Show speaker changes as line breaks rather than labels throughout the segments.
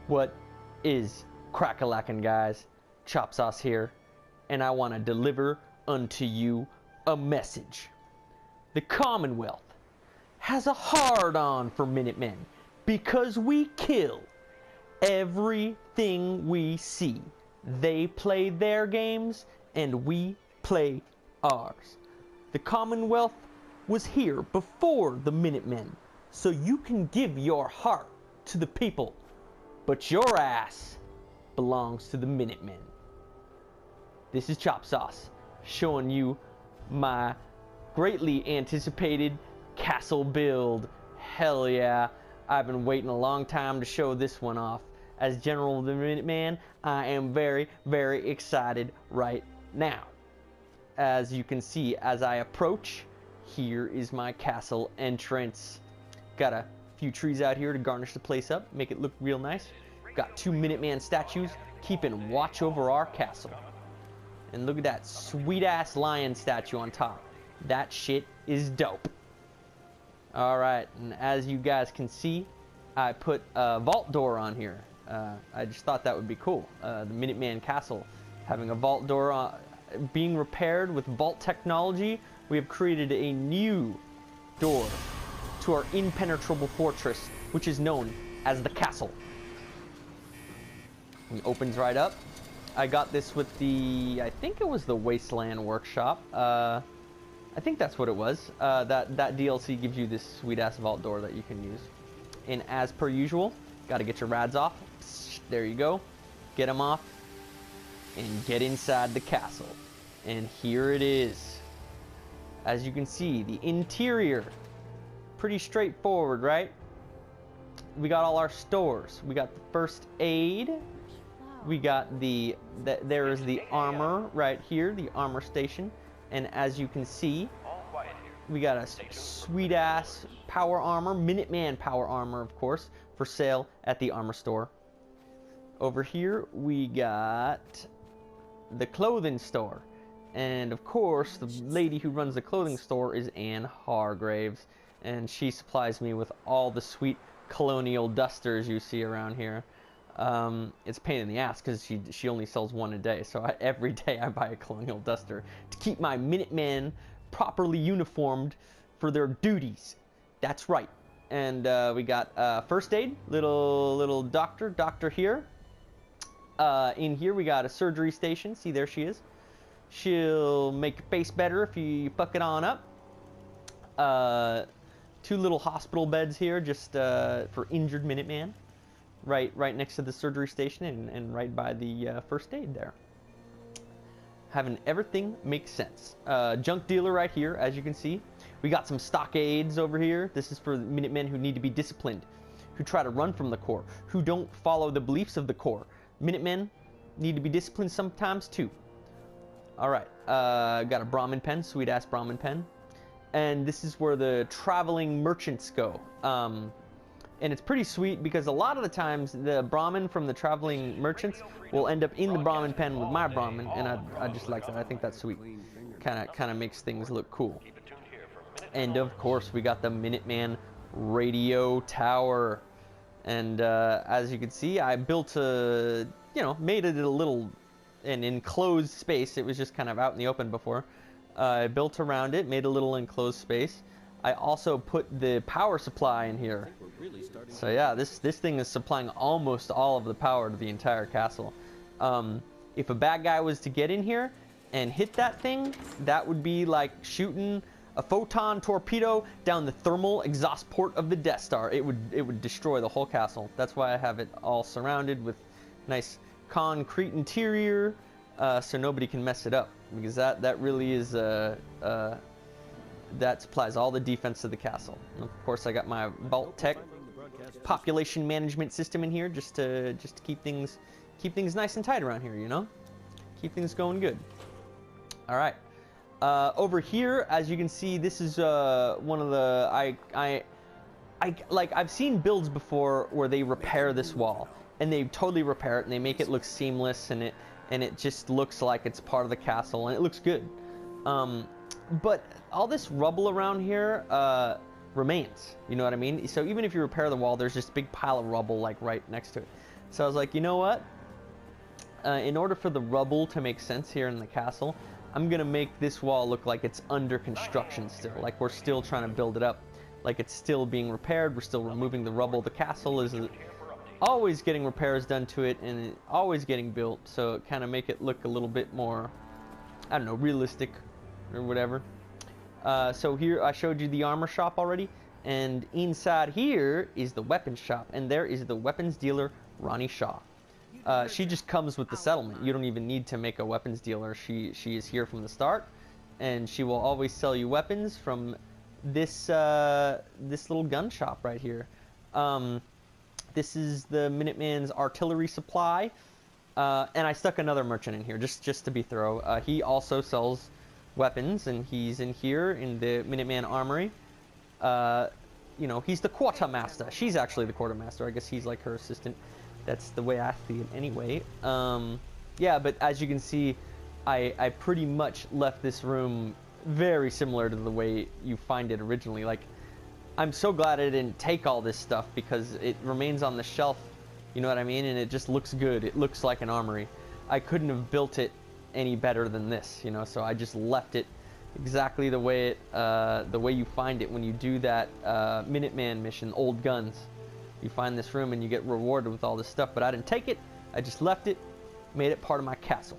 What is crack-a-lackin', guys? Chop Sauce here, and I want to deliver unto you a message. The Commonwealth has a hard-on for Minutemen because we kill everything we see. They play their games, and we play ours. The Commonwealth was here before the Minutemen, so you can give your heart to the people, but your ass belongs to the Minutemen. This is Chop Sauce, showing you my greatly anticipated castle build. Hell yeah, I've been waiting a long time to show this one off. As General of the Minuteman, I am very, very excited right now. As you can see, as I approach, here is my castle entrance. Got a few trees out here to garnish the place up, make it look real nice. Got 2 Minuteman statues keeping watch over our castle. And look at that sweet ass lion statue on top. That shit is dope. Alright, and as you guys can see, I put a vault door on here. I just thought that would be cool. The Minuteman Castle having a vault door being repaired with vault technology. We have created a new door to our impenetrable fortress, which is known as the castle. It opens right up. I got this with the, I think it was the Wasteland Workshop. I think that's what it was. That DLC gives you this sweet ass vault door that you can use. And as per usual, got to get your rads off. There you go. Get them off and get inside the castle. And here it is. As you can see, the interior, pretty straightforward, right? We got all our stores. We got the first aid. We got there is the armor right here, the armor station. And as you can see, we got a sweet ass power armor, Minuteman power armor, of course, for sale at the armor store. Over here, we got the clothing store. And of course, the lady who runs the clothing store is Anne Hargraves. And she supplies me with all the sweet colonial dusters you see around here. It's a pain in the ass because she only sells one a day. So every day I buy a colonial duster to keep my Minutemen properly uniformed for their duties. That's right. And we got first aid, little doctor here. In here we got a surgery station. See, there she is. She'll make your face better if you fuck it on up. 2 little hospital beds here just for injured Minuteman. Right next to the surgery station and right by the first aid there. Having everything make sense. Junk dealer right here, as you can see. We got some stockades over here. This is for Minutemen who need to be disciplined, who try to run from the Corps, who don't follow the beliefs of the Corps. Minutemen need to be disciplined sometimes too. Alright, got a Brahmin pen, sweet ass Brahmin pen. And this is where the traveling merchants go. And it's pretty sweet because a lot of the times the Brahmin from the traveling merchants will end up in the Brahmin pen with my Brahmin, and I just like that. I think that's sweet. Kind of makes things look cool. And of course we got the Minuteman radio tower. And as you can see, I built made it an enclosed space. It was just kind of out in the open before. I built around it, made a little enclosed space. I also put the power supply in here. So yeah, this thing is supplying almost all of the power to the entire castle. If a bad guy was to get in here and hit that thing, that would be like shooting a photon torpedo down the thermal exhaust port of the Death Star. It would destroy the whole castle. That's why I have it all surrounded with nice concrete interior, so nobody can mess it up. Because that really is that supplies all the defense to the castle. And of course, I got my Vault Tech population management system in here just to keep things nice and tight around here. You know, keep things going good. All right. Over here, as you can see, this is one of the I've seen builds before where they repair this wall and they totally repair it and they make it look seamless and it just looks like it's part of the castle and it looks good. But all this rubble around here remains, you know what I mean? So even if you repair the wall, there's just a big pile of rubble like right next to it. So I was like, you know what? In order for the rubble to make sense here in the castle, I'm gonna make this wall look like it's under construction still, like we're still trying to build it up, like it's still being repaired, we're still removing the rubble. The castle is always getting repairs done to it and always getting built, so kind of make it look a little bit more, I don't know, realistic or whatever. So here I showed you the armor shop already, and inside here is the weapons shop, and there is the weapons dealer Ronnie Shaw. She just comes with the settlement. You don't even need to make a weapons dealer. She is here from the start, and she will always sell you weapons from this this little gun shop right here. This is the Minuteman's artillery supply, and I stuck another merchant in here just to be thorough. He also sells weapons, and he's in here in the Minuteman armory. You know, he's the quartermaster. She's actually the quartermaster. I guess he's like her assistant. That's the way I see it anyway. Yeah, but as you can see, I pretty much left this room very similar to the way you find it originally. Like, I'm so glad I didn't take all this stuff because it remains on the shelf, you know what I mean? And it just looks good. It looks like an armory. I couldn't have built it any better than this, you know, so I just left it exactly the way you find it when you do that Minuteman mission, Old Guns. You find this room and you get rewarded with all this stuff, but I didn't take it. I just left it, made it part of my castle.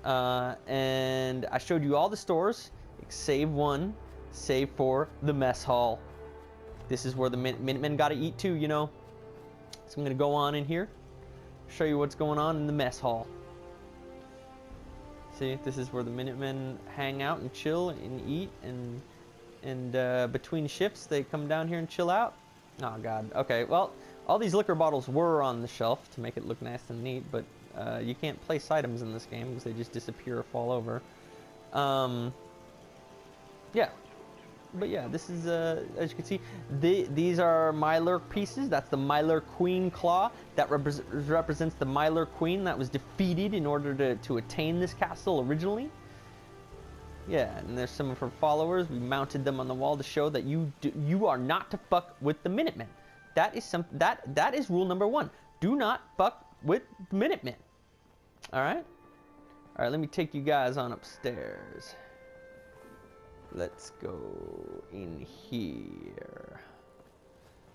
And I showed you all the stores, save one, save for the mess hall. This is where the Minutemen got to eat too, you know. So I'm going to go on in here, show you what's going on in the mess hall. See, this is where the Minutemen hang out and chill and eat, and between shifts they come down here and chill out. Oh god. Okay, well, all these liquor bottles were on the shelf to make it look nice and neat, but you can't place items in this game because they just disappear or fall over. Yeah. But yeah, this is, as you can see, these are Myler pieces. That's the Myler Queen Claw. That represents the Myler Queen that was defeated in order to attain this castle originally. Yeah, and there's some of her followers. We mounted them on the wall to show that you are not to fuck with the Minutemen. That is that is rule number 1. Do not fuck with the Minutemen. All right. All right. Let me take you guys on upstairs. Let's go in here.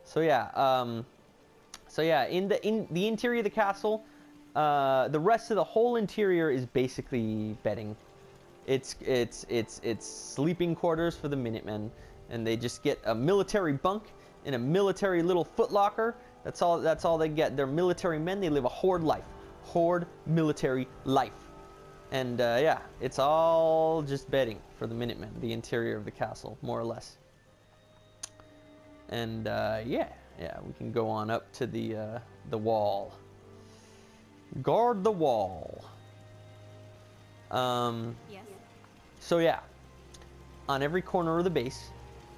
So yeah. In the interior of the castle, the rest of the whole interior is basically bedding. It's sleeping quarters for the Minutemen, and they just get a military bunk and a military little footlocker. That's all they get. They're military men. They live a horde life, military life, and yeah, it's all just bedding for the Minutemen. The interior of the castle, more or less. And yeah, we can go on up to the wall. Guard the wall.
Yes.
So yeah, on every corner of the base,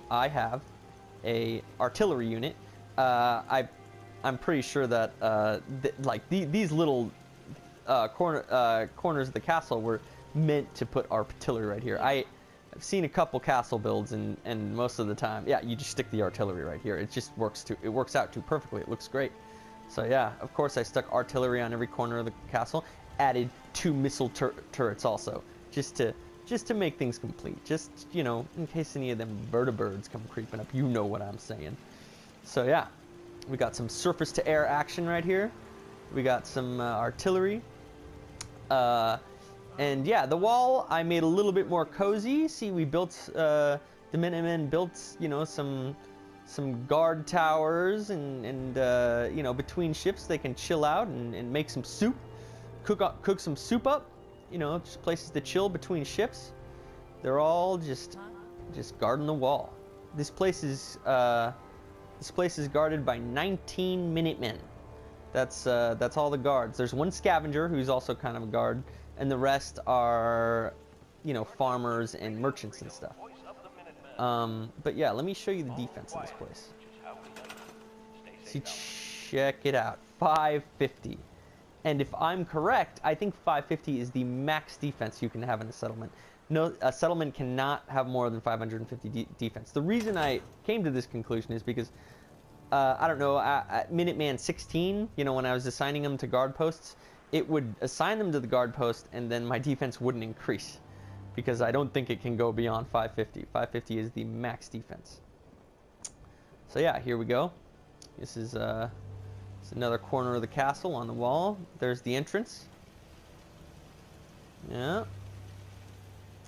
I have a artillery unit. I'm pretty sure that these little corners of the castle were meant to put artillery right here. I've seen a couple castle builds, and most of the time, yeah, you just stick the artillery right here. It just works out too perfectly. It looks great. So yeah, of course I stuck artillery on every corner of the castle. Added 2 missile turrets also, just to make things complete. Just, you know, in case any of them vertibirds come creeping up, you know what I'm saying. So yeah, we got some surface to air action right here. We got some artillery. And yeah, the wall I made a little bit more cozy. See, we built, the Minutemen built, you know, some guard towers, and you know, between shifts they can chill out and make some soup, cook some soup up, you know, just places to chill between shifts. They're all just guarding the wall. This place is guarded by 19 Minutemen. That's all the guards. There's one scavenger who's also kind of a guard, and the rest are, you know, farmers and merchants and stuff. But yeah, let me show you the defense in this place. See, check it out, 550. And if I'm correct, I think 550 is the max defense you can have in a settlement. No, a settlement cannot have more than 550 defense. The reason I came to this conclusion is because I don't know, at Minuteman 16, you know, when I was assigning them to guard posts, it would assign them to the guard post, and then my defense wouldn't increase, because I don't think it can go beyond 550. 550 is the max defense. So yeah, here we go. This is another corner of the castle on the wall. There's the entrance. Yeah.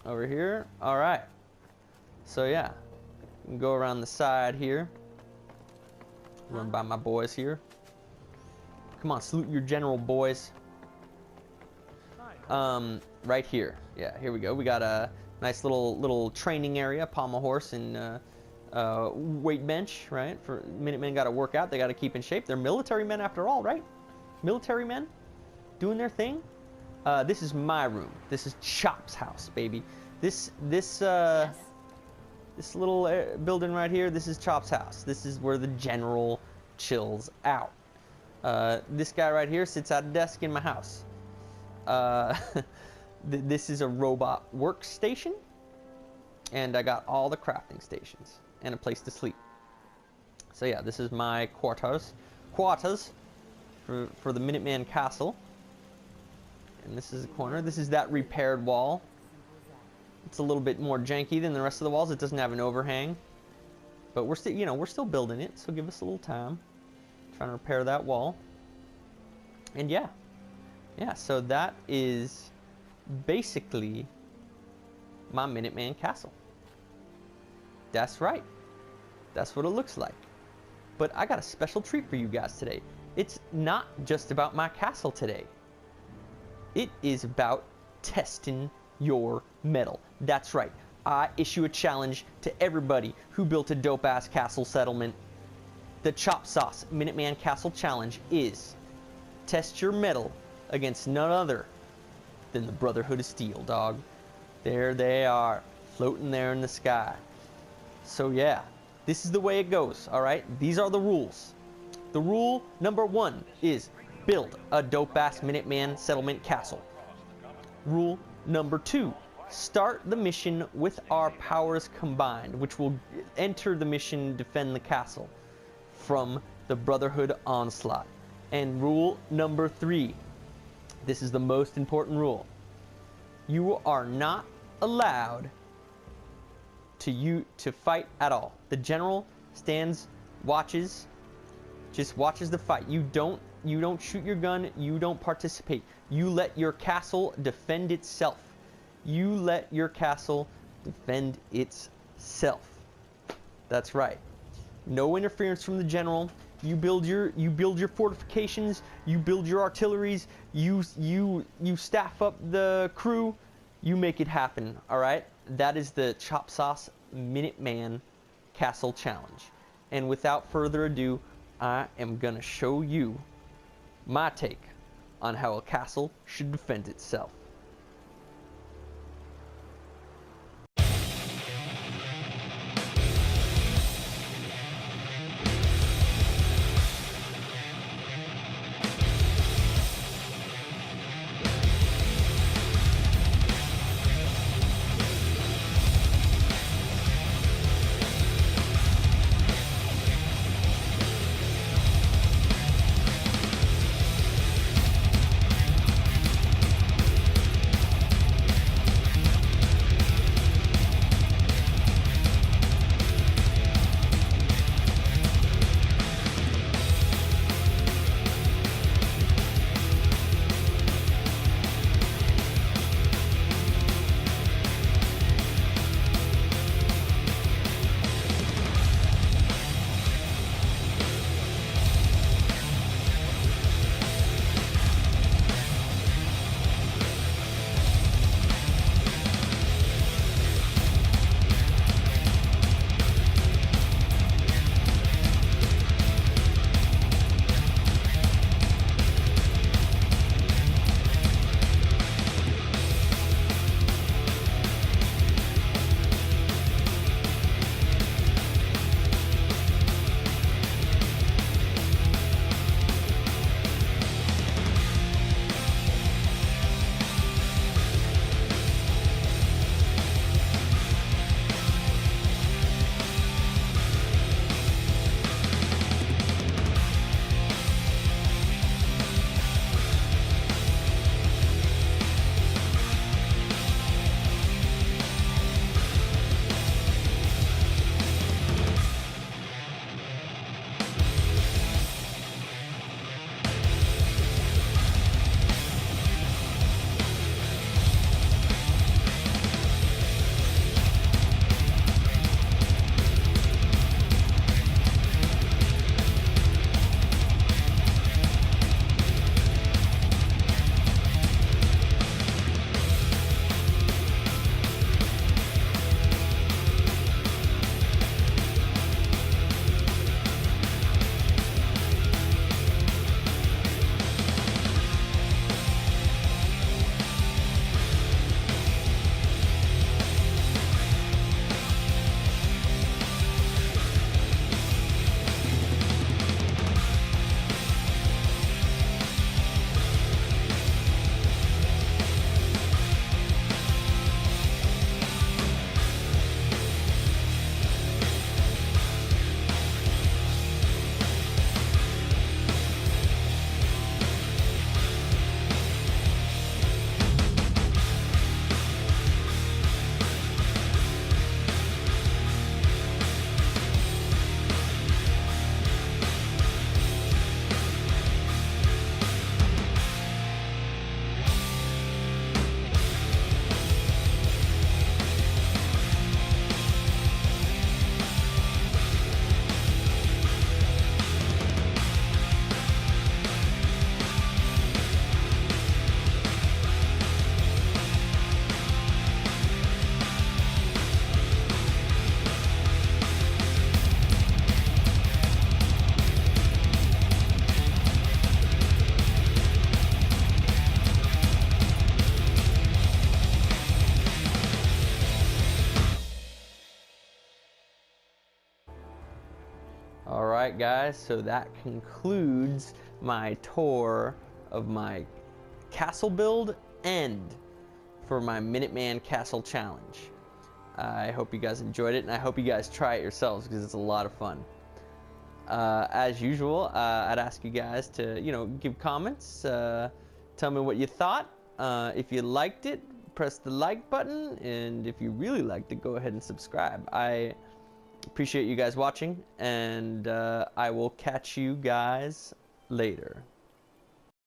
Over here. All right. So yeah, you can go around the side here. Run by my boys here. Come on, salute your general, boys. Right here. Yeah, here we go. We got a nice little training area, pommel horse and weight bench, right? For Minutemen, got to work out. They got to keep in shape. They're military men after all, right? Military men doing their thing. This is my room. This is Chop's house, baby. This little building right here, this is Chop's house. This is where the general chills out. This guy right here sits at a desk in my house. This is a robot workstation, and I got all the crafting stations and a place to sleep. So yeah, this is my quarters for the Minuteman Castle. And this is a corner. This is that repaired wall. It's a little bit more janky than the rest of the walls. It doesn't have an overhang, but we're still, you know, we're still building it. So give us a little time. Trying to repair that wall. And yeah. So that is basically my Minuteman Castle. That's right. That's what it looks like. But I got a special treat for you guys today. It's not just about my castle today. It is about testing your metal. That's right. I issue a challenge to everybody who built a dope-ass castle settlement. The Chop Sauce Minuteman Castle Challenge is test your metal against none other than the Brotherhood of Steel, dog. There they are, floating there in the sky. So yeah, this is the way it goes, all right? These are the rules. The rule number 1 is build a dope-ass Minuteman settlement castle. Rule number 2, start the mission with our powers combined, which will enter the mission defend the castle from the Brotherhood onslaught. And rule number 3, this is the most important rule. You are not allowed to fight at all. The general stands, just watches the fight. You don't shoot your gun, you don't participate. You let your castle defend itself. You let your castle defend itself. That's right. No interference from the general. You build your fortifications, you build your artilleries, you staff up the crew, you make it happen, all right? That is the Chop Sauce Minuteman Castle Challenge. And without further ado, I am gonna show you my take on how a castle should defend itself. Alright guys, so that concludes my tour of my castle build and for my Minuteman Castle Challenge. I hope you guys enjoyed it, and I hope you guys try it yourselves because it's a lot of fun. As usual, I'd ask you guys to, give comments, tell me what you thought. If you liked it, press the like button, and if you really liked it, go ahead and subscribe. I appreciate you guys watching, and I will catch you guys later.